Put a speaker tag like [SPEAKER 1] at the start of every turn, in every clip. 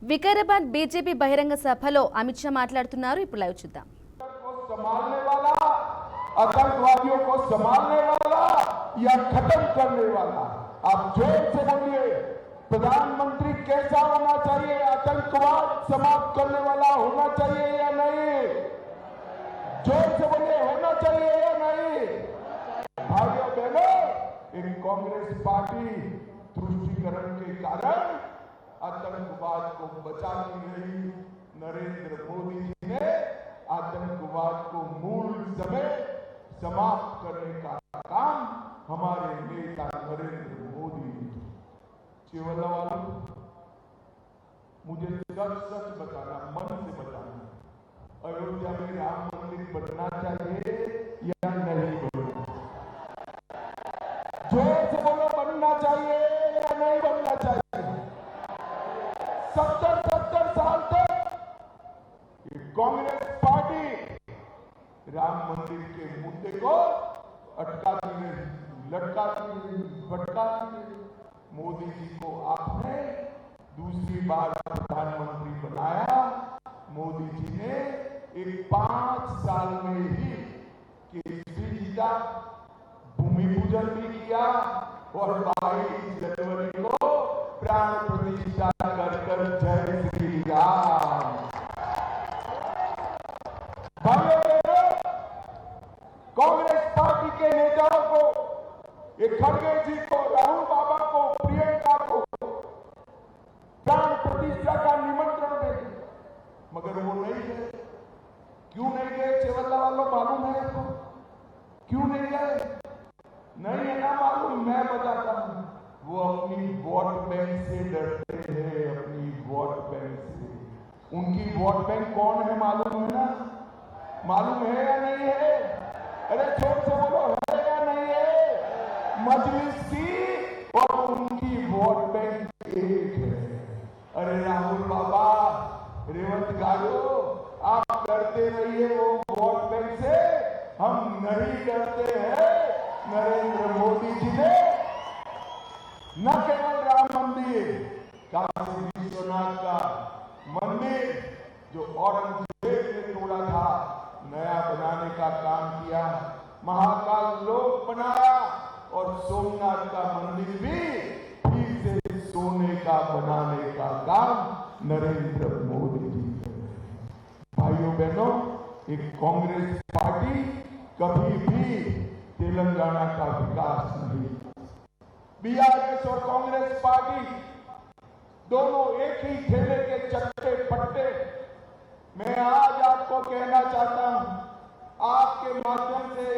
[SPEAKER 1] Vikarabad BJP బహిరంగ సభలో అమిత్ షా మాట్లాడుతున్నారు. ఇప్పుడు లైవ్ చూద్దాం.
[SPEAKER 2] संभालने वाला, आतंकवादियों को संभालने वाला या खत्म करने वाला, आप जोर से बोलिए। प्रधानमंत्री कैसा होना चाहिए? आतंकवाद समाप्त करने वाला होना चाहिए या नहीं? जोर से बोलिए, होना चाहिए या नहीं? भाइयों बहनों, एक कांग्रेस पार्टी तुष्टीकरण के कारण आतंकवाद को बचा नहीं रही। नरेंद्र मोदी जी ने आतंकवाद को मूल समेत समाप्त करने का काम हमारे नेता नरेंद्र मोदी ने किया। चेवल्ला वालों, मुझे सच सच बताना, मन से बताना, अयोध्या में राम मंदिर बनना चाहिए या नहीं बनना? जोर से बोलो, बनना चाहिए या नहीं बनना चाहिए? 70 साल तक कांग्रेस पार्टी राम मंदिर के मुद्दे को अटकाती रही, लटकाती रही, भटकाती रही। मोदी जी को आपने दूसरी बार प्रधानमंत्री बनाया। मोदी जी ने एक 5 साल में ही केसरी जीता, भूमि पूजन भी किया और 22 जनवरी को प्राण प्रतिष्ठा कर जय श्री राम। कांग्रेस पार्टी के नेताओं को, ये खड़गे जी को, राहुल बाबा को, प्रियंका को प्राण प्रतिष्ठा का निमंत्रण देते, मगर वो नहीं गए। क्यों नहीं गए? चेवल्ला वालों, मालूम है आपको क्यों नहीं गए? नहीं है ना मालूम? मैं बताता हूं। वो अपनी वोट बैंक से डरते हैं, अपनी वोट बैंक से। उनकी वोट बैंक कौन है मालूम है ना? मालूम है या नहीं है? अरे छोट से बोलो, है या नहीं है? मजलिस की और उनकी वोट बैंक एक है। अरे राहुल बाबा, रेवंत गारू, आप डरते रहिए वो वोट बैंक से, हम नहीं डरते हैं। नरेंद्र मोदी जी ने न केवल राम मंदिर, काशी विश्वनाथ का मंदिर जो औरंगजेब ने तोड़ा था, नया बनाने का काम किया, महाकाल लोक बनाया और सोमनाथ का मंदिर भी फिर से सोने का बनाने का काम नरेंद्र मोदी जी कर रहे हैं। भाइयों बहनों, एक कांग्रेस पार्टी कभी भी तेलंगाना का विकास नहीं। बीआरएस और कांग्रेस पार्टी दोनों एक ही ठेले के चट्टे पट्टे। मैं आज आपको कहना चाहता हूं, आपके माध्यम से,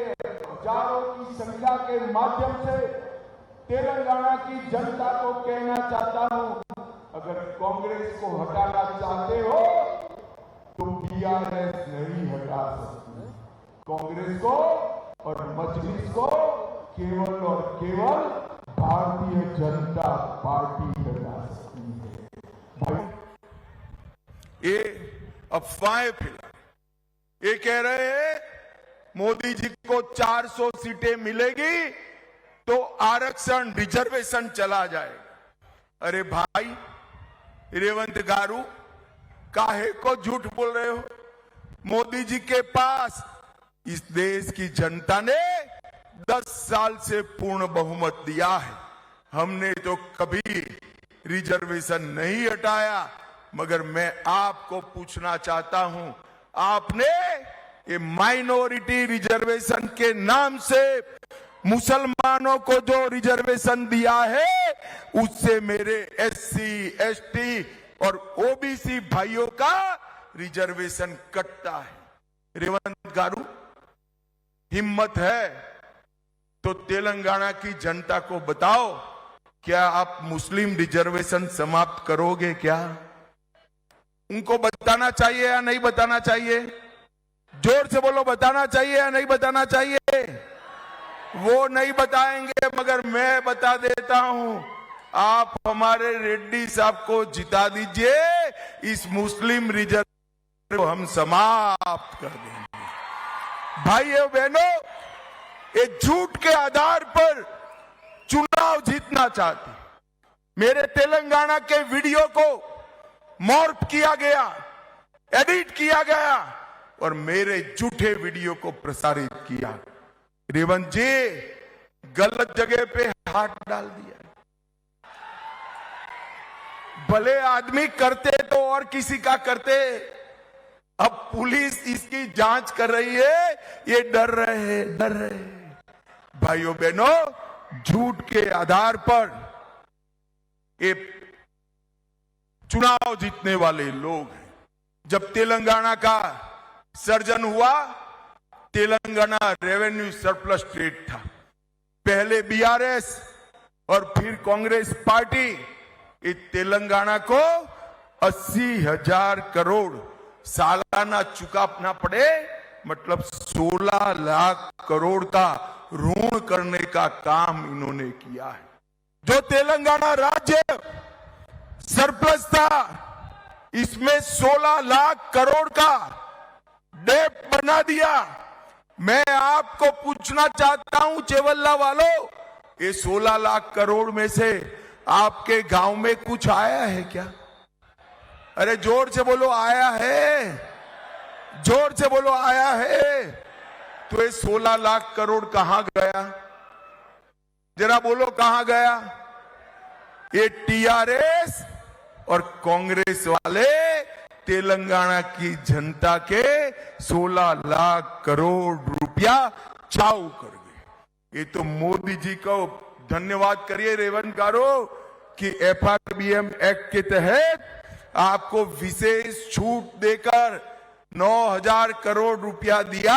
[SPEAKER 2] हजारों की संख्या के माध्यम से तेलंगाना की जनता को कहना चाहता हूं, अगर कांग्रेस को हटाना चाहते हो तो बीआरएस नहीं हटा सकती। कांग्रेस को और मजलिस को केवल और केवल भारतीय जनता पार्टी हटा सकती है। भाई,
[SPEAKER 3] ये अफवाहें फैला, ये कह रहे हैं मोदी जी को 400 सीटें मिलेगी तो आरक्षण, रिजर्वेशन चला जाएगा। अरे भाई रेवंत गारू, काहे को झूठ बोल रहे हो? मोदी जी के पास इस देश की जनता ने 10 साल से पूर्ण बहुमत दिया है। हमने तो कभी रिजर्वेशन नहीं हटाया, मगर मैं आपको पूछना चाहता हूं, आपने ये माइनॉरिटी रिजर्वेशन के नाम से मुसलमानों को जो रिजर्वेशन दिया है, उससे मेरे एससी, एसटी और ओबीसी भाइयों का रिजर्वेशन कटता है। रेवंत गारू, हिम्मत है तो तेलंगाना की जनता को बताओ, क्या आप मुस्लिम रिजर्वेशन समाप्त करोगे? क्या उनको बताना चाहिए या नहीं बताना चाहिए? जोर से बोलो, बताना चाहिए या नहीं बताना चाहिए? वो नहीं बताएंगे, मगर मैं बता देता हूं, आप हमारे रेड्डी साहब को जिता दीजिए, इस मुस्लिम रिजर्व को हम समाप्त कर देंगे। भाइयों बहनों, ये झूठ के आधार पर चुनाव जीतना चाहती। मेरे तेलंगाना के वीडियो को मॉर्फ किया गया, एडिट किया गया और मेरे झूठे वीडियो को प्रसारित किया। रेवंत जी गलत जगह पे हाथ डाल दिया। भले आदमी करते तो और किसी का करते, अब पुलिस इसकी जांच कर रही है, ये डर रहे। भाइयों बहनों, झूठ के आधार पर ये चुनाव जीतने वाले लोग हैं। जब तेलंगाना का सर्जन हुआ, तेलंगाना रेवेन्यू सरप्लस स्टेट था। पहले बीआरएस और फिर कांग्रेस पार्टी इस तेलंगाना को 80,000 करोड़ सालाना चुकाना पड़े, मतलब 16 लाख करोड़ का ऋण करने का काम इन्होंने किया है। जो तेलंगाना राज्य सरप्लस था, इसमें 16 लाख करोड़ का डेट बना दिया। मैं आपको पूछना चाहता हूं चेवल्ला वालों, ये 16 लाख करोड़ में से आपके गांव में कुछ आया है क्या? अरे जोर से बोलो, आया है? जोर से बोलो, आया है? तो ये 16 लाख करोड़ कहां गया? जरा बोलो कहां गया? ये टीआरएस और कांग्रेस वाले तेलंगाना की जनता के 16 लाख करोड़ रुपया चाऊ कर गए। ये तो मोदी जी को धन्यवाद करिए रेवंत गारो कि एफआरबीएम एक्ट के तहत आपको विशेष छूट देकर 9,000 करोड़ रुपया दिया,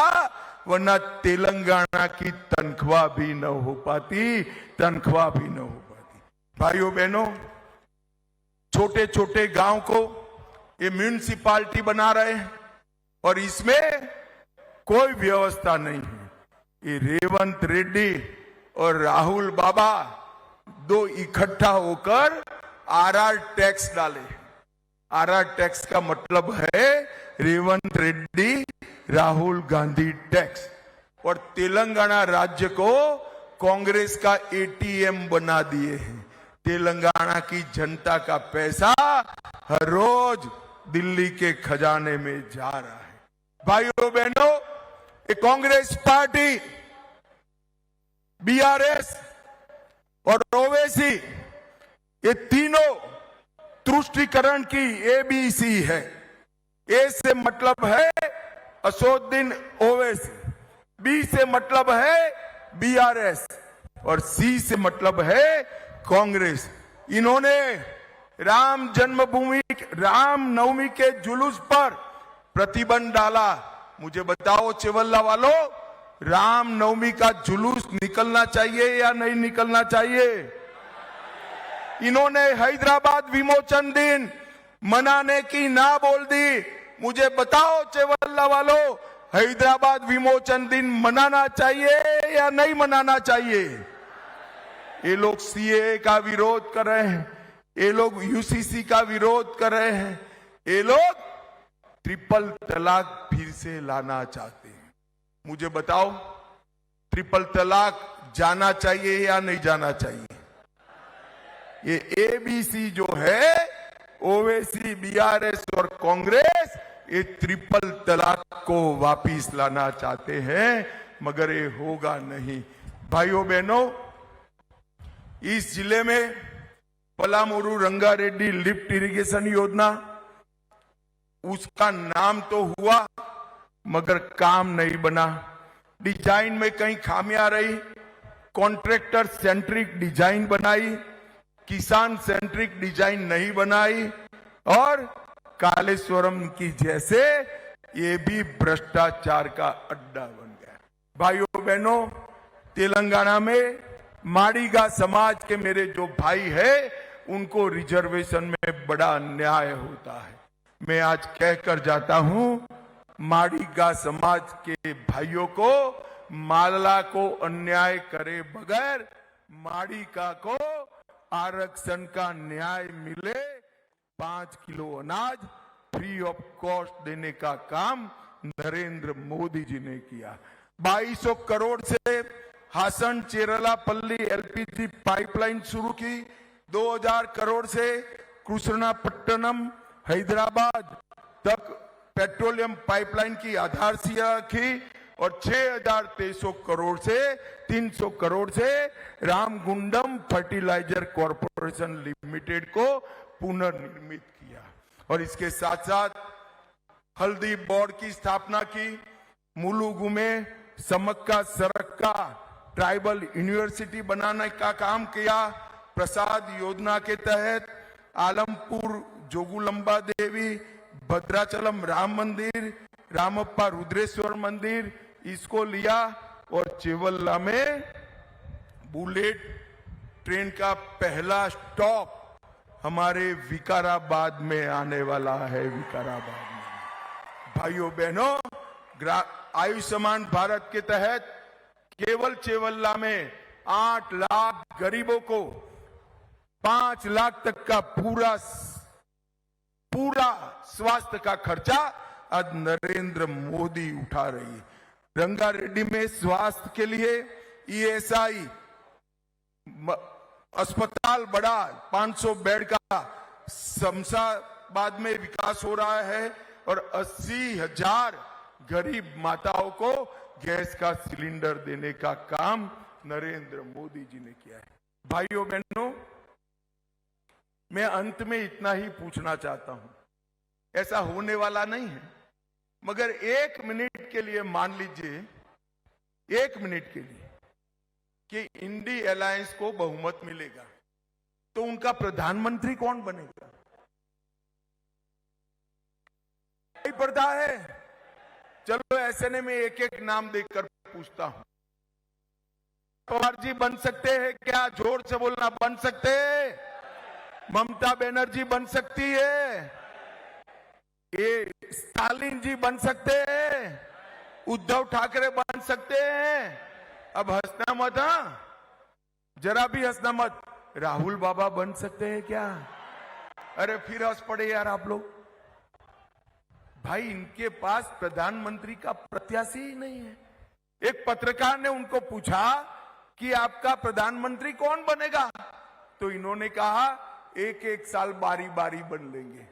[SPEAKER 3] वरना तेलंगाना की तनख्वाह भी न हो पाती। भाइयों बहनों, छोटे छोटे गांव को ये म्यूनिसिपालिटी बना रहे हैं और इसमें कोई व्यवस्था नहीं है। ये रेवंत रेड्डी और राहुल बाबा दो इकट्ठा होकर आरआर टैक्स डाले। आरआर टैक्स का मतलब है रेवंत रेड्डी राहुल गांधी टैक्स, और तेलंगाना राज्य को कांग्रेस का एटीएम बना दिए हैं। तेलंगाना की जनता का पैसा हर रोज दिल्ली के खजाने में जा रहा है। भाइयों बहनों, ये कांग्रेस पार्टी, बीआरएस और ओवैसी, ये तीनों तुष्टीकरण की एबीसी है। ए से मतलब है असदुद्दीन ओवैसी, बी से मतलब है बीआरएस और सी से मतलब है कांग्रेस। इन्होंने राम नवमी के जुलूस पर प्रतिबंध डाला। मुझे बताओ चेवल्ला वालों, राम नवमी का जुलूस निकलना चाहिए या नहीं निकलना चाहिए? इन्होंने हैदराबाद विमोचन दिन मनाने की ना बोल दी। मुझे बताओ चेवल्ला वालों, हैदराबाद विमोचन दिन मनाना चाहिए या नहीं मनाना चाहिए? ये लोग सीएए का विरोध कर रहे हैं, ये लोग यूसीसी का विरोध कर रहे हैं, ये लोग ट्रिपल तलाक फिर से लाना चाहते हैं। मुझे बताओ, ट्रिपल तलाक जाना चाहिए या नहीं जाना चाहिए? ये एबीसी जो है, ओवैसी, बीआरएस और कांग्रेस, ये ट्रिपल तलाक को वापिस लाना चाहते हैं, मगर ये होगा नहीं। भाइयों बहनों, इस जिले में पलामूरू रंगारेड्डी लिफ्ट इरिगेशन योजना, उसका नाम तो हुआ मगर काम नहीं बना। डिजाइन में कहीं खामियां रही, कॉन्ट्रैक्टर सेंट्रिक डिजाइन बनाई, किसान सेंट्रिक डिजाइन नहीं बनाई, और कालेश्वरम की जैसे ये भी भ्रष्टाचार का अड्डा बन गया। भाइयों बहनों, तेलंगाना में माड़ीगा समाज के मेरे जो भाई है, उनको रिजर्वेशन में बड़ा अन्याय होता है। मैं आज कहकर जाता हूं, माड़ीगा समाज के भाइयों को मालला को अन्याय करे बगैर माड़ीगा को आरक्षण का न्याय मिले, 5 किलो अनाज फ्री ऑफ कॉस्ट देने का काम नरेंद्र मोदी जी ने किया। 2200 करोड़ से हासन चेरलापल्ली एलपीजी पाइपलाइन शुरू की, 2000 करोड़ से कृष्णापट्टनम हैदराबाद तक पेट्रोलियम पाइपलाइन की आधारशिला रखी और 6,300 करोड़ से 300 करोड़ से रामगुंडम फर्टिलाइजर कॉरपोरेशन लिमिटेड को पुनर्निर्मित किया और इसके साथ साथ हल्दी बोर्ड की स्थापना की। मुलुगु में समक्का सरक्का ट्राइबल यूनिवर्सिटी बनाने का काम किया। प्रसाद योजना के तहत आलमपुर जोगुलंबा देवी, भद्राचलम राम मंदिर, रामप्पा रुद्रेश्वर मंदिर इसको लिया और चेवल्ला में बुलेट ट्रेन का पहला स्टॉप हमारे विकाराबाद में आने वाला है। विकाराबाद में भाइयों बहनों, आयुष्मान भारत के तहत केवल चेवल्ला में 8 लाख गरीबों को 5 लाख तक का पूरा स्वास्थ्य का खर्चा आज नरेंद्र मोदी उठा रही है। रंगारेड्डी में स्वास्थ्य के लिए ईएसआई अस्पताल बड़ा 500 बेड का शमशाबाद में विकास हो रहा है और 80,000 गरीब माताओं को गैस का सिलेंडर देने का काम नरेंद्र मोदी जी ने किया है। भाइयों बहनों, मैं अंत में इतना ही पूछना चाहता हूं, ऐसा होने वाला नहीं है, मगर 1 मिनट के लिए मान लीजिए, 1 मिनट के लिए कि इंडी अलायंस को बहुमत मिलेगा तो उनका प्रधानमंत्री कौन बनेगा? नहीं पड़ता है। चलो ऐसे ने मैं एक नाम देकर पूछता हूं, पवार जी बन सकते हैं क्या? जोर से बोलना, बन सकते हैं? ममता बनर्जी बन सकती है? ये स्टालिन जी बन सकते हैं? उद्धव ठाकरे बन सकते हैं? अब हंसना मत, जरा भी हंसना मत। राहुल बाबा बन सकते हैं क्या? अरे फिर हंस पड़े यार आप लोग। भाई इनके पास प्रधानमंत्री का प्रत्याशी ही नहीं है। एक पत्रकार ने उनको पूछा कि आपका प्रधानमंत्री कौन बनेगा, तो इन्होंने कहा 1-1 साल बारी बारी बन लेंगे।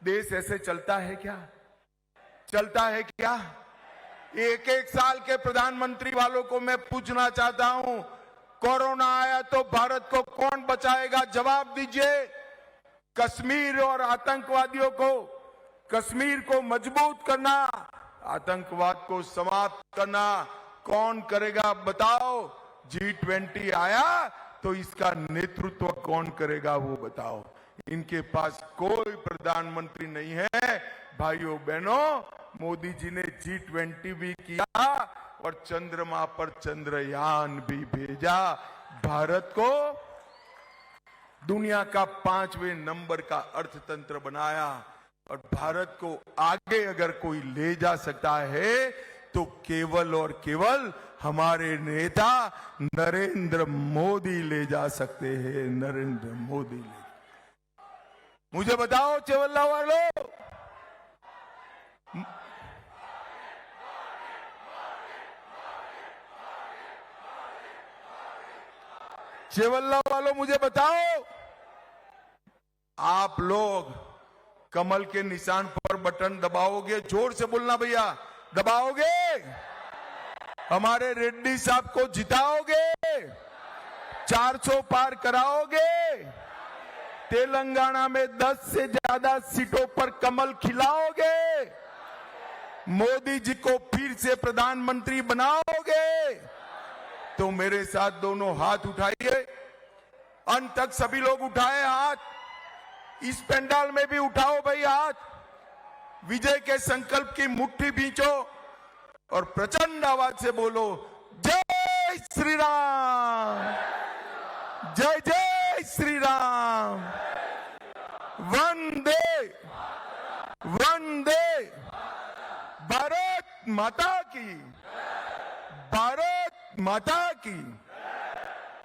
[SPEAKER 3] देश ऐसे चलता है क्या? चलता है क्या? 1-1 साल के प्रधानमंत्री वालों को मैं पूछना चाहता हूं, कोरोना आया तो भारत को कौन बचाएगा? जवाब दीजिए। कश्मीर और आतंकवादियों को, कश्मीर को मजबूत करना, आतंकवाद को समाप्त करना कौन करेगा बताओ? G20 आया तो इसका नेतृत्व कौन करेगा वो बताओ? इनके पास कोई प्रधानमंत्री नहीं है। भाइयों बहनों, मोदी जी ने G20 भी किया और चंद्रमा पर चंद्रयान भी भेजा। भारत को दुनिया का 5वें नंबर का अर्थतंत्र बनाया और भारत को आगे अगर कोई ले जा सकता है तो केवल और केवल हमारे नेता नरेंद्र मोदी ले जा सकते हैं। नरेंद्र मोदी ले। मुझे बताओ चेवल्ला वालों, चेवल्ला वालों मुझे बताओ, आप लोग कमल के निशान पर बटन दबाओगे? जोर से बोलना भैया, दबाओगे? हमारे रेड्डी साहब को जिताओगे? 400 पार कराओगे? तेलंगाना में 10 से ज्यादा सीटों पर कमल खिलाओगे? मोदी जी को फिर से प्रधानमंत्री बनाओगे? तो मेरे साथ दोनों हाथ उठाइए। अंत तक सभी लोग उठाए हाथ। इस पंडाल में भी उठाओ भाई हाथ। विजय के संकल्प की मुट्ठी भींचो और प्रचंड आवाज से बोलो, जय श्री राम, जय जय श्री राम, वंदे वंदे, भारत माता की, भारत माता की।